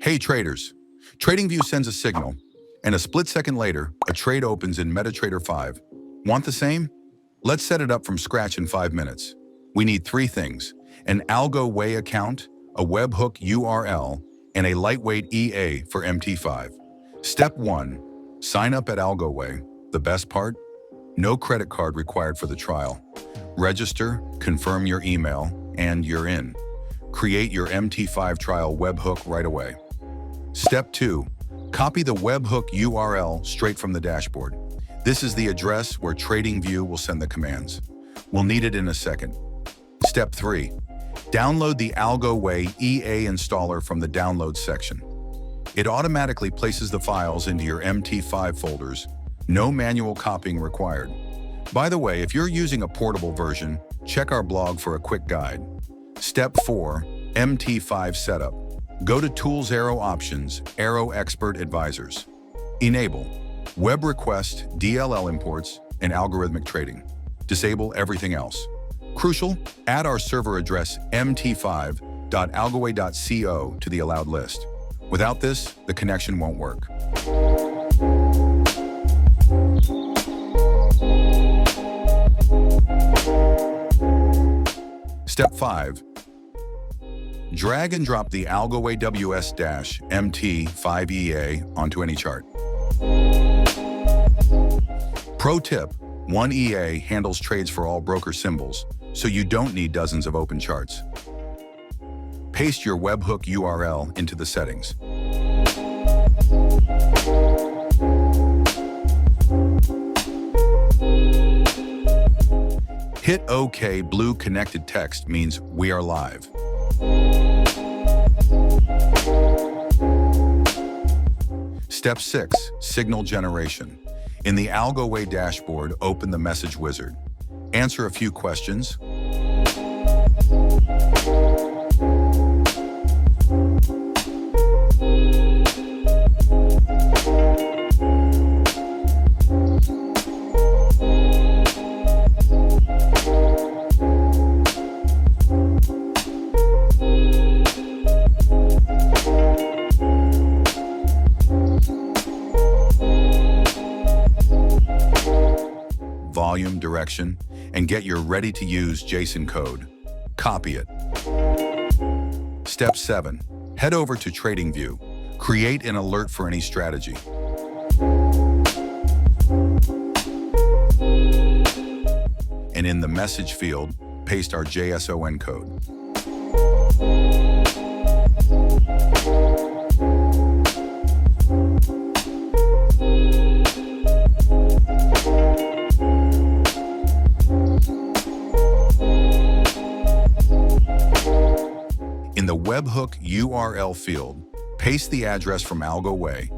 Hey traders, TradingView sends a signal, and a split second later, a trade opens in MetaTrader 5. Want the same? Let's set it up from scratch in 5 minutes. We need 3 things: an Algoway account, a Webhook URL, and a lightweight EA for MT5. Step 1. Sign up at Algoway. The best part? No credit card required for the trial. Register, confirm your email, and you're in. Create your MT5 trial webhook right away. Step 2. Copy the webhook URL straight from the dashboard. This is the address where TradingView will send the commands. We'll need it in a second. Step 3. Download the Algoway EA installer from the Downloads section. It automatically places the files into your MT5 folders. No manual copying required. By the way, if you're using a portable version, check our blog for a quick guide. Step 4. MT5 setup. Go to Tools Arrow Options, Arrow Expert Advisors. Enable Web Request, DLL imports, and algorithmic trading. Disable everything else. Crucial, add our server address mt5.algoway.co to the allowed list. Without this, the connection won't work. Step 5. Drag and drop the Algoway WS-MT5 EA onto any chart. Pro tip, one EA handles trades for all broker symbols, so you don't need dozens of open charts. Paste your webhook URL into the settings. Hit OK. Blue connected text means we are live. Step 6. Signal generation. In the Algoway dashboard, open the message wizard. Answer a few questions. Volume, direction, and get your ready-to-use JSON code. Copy it. Step 7. Head over to TradingView. Create an alert for any strategy. And in the message field, paste our JSON code. In the webhook URL field, paste the address from Algoway.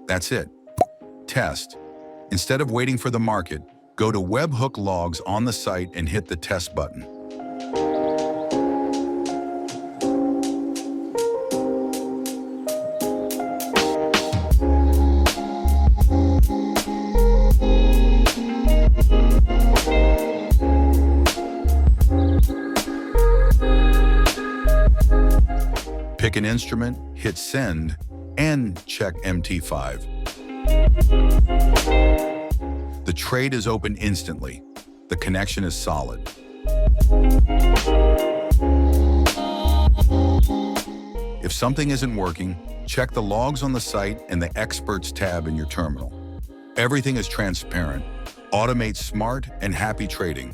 That's it. Test. Instead of waiting for the market, go to Webhook Logs on the site and hit the Test button. Pick an instrument, hit Send, and check MT5. The trade is open instantly. The connection is solid. If something isn't working, check the logs on the site and the Experts tab in your terminal. Everything is transparent. Automate smart and happy trading.